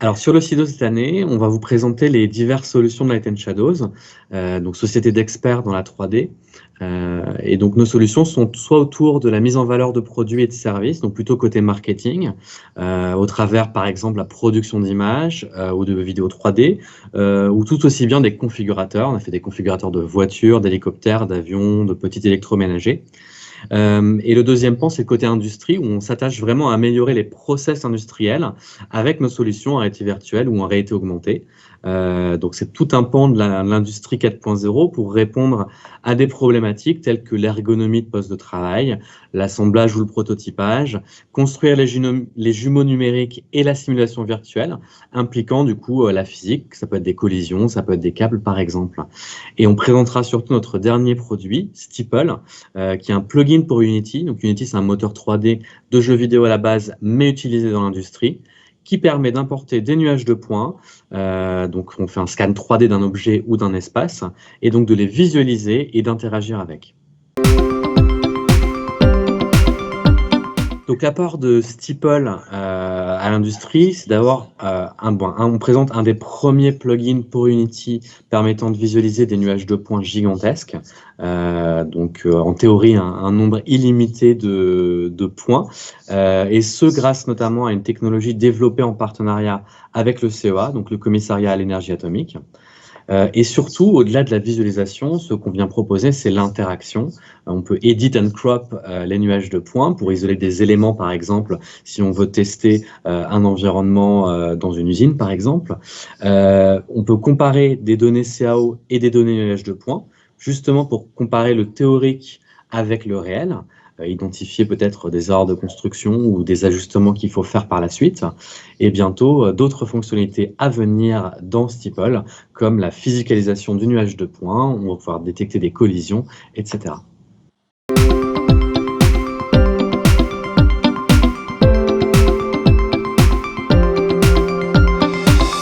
Alors sur le site cette année, on va vous présenter les diverses solutions de Light & Shadows, donc société d'experts dans la 3D. Et donc nos solutions sont soit autour de la mise en valeur de produits et de services, donc plutôt côté marketing, au travers par exemple la production d'images ou de vidéos 3D, ou tout aussi bien des configurateurs. On a fait des configurateurs de voitures, d'hélicoptères, d'avions, de petits électroménagers. Et le deuxième pan, c'est le côté industrie, où on s'attache vraiment à améliorer les process industriels avec nos solutions en réalité virtuelle ou en réalité augmentée. Donc c'est tout un pan de l'industrie 4.0 pour répondre à des problématiques telles que l'ergonomie de poste de travail, l'assemblage ou le prototypage, construire les jumeaux numériques et la simulation virtuelle, impliquant du coup la physique. Ça peut être des collisions, ça peut être des câbles par exemple. Et on présentera surtout notre dernier produit, Steeple, qui est un plugin pour Unity. Donc Unity, c'est un moteur 3D de jeux vidéo à la base, mais utilisé dans l'industrie, qui permet d'importer des nuages de points. Donc on fait un scan 3D d'un objet ou d'un espace, et donc de les visualiser et d'interagir avec. Donc l'apport de Steeple à l'industrie, c'est d'avoir on présente un des premiers plugins pour Unity permettant de visualiser des nuages de points gigantesques. En théorie, un nombre illimité de points, et ce grâce notamment à une technologie développée en partenariat avec le CEA, donc le Commissariat à l'énergie atomique. Et surtout, au-delà de la visualisation, ce qu'on vient proposer, c'est l'interaction. On peut edit and crop les nuages de points pour isoler des éléments, par exemple, si on veut tester un environnement dans une usine, par exemple. On peut comparer des données CAO et des données nuages de points, justement pour comparer le théorique avec le réel, identifier peut-être des erreurs de construction ou des ajustements qu'il faut faire par la suite, et bientôt d'autres fonctionnalités à venir dans Steeple, comme la physicalisation du nuage de points, on va pouvoir détecter des collisions, etc.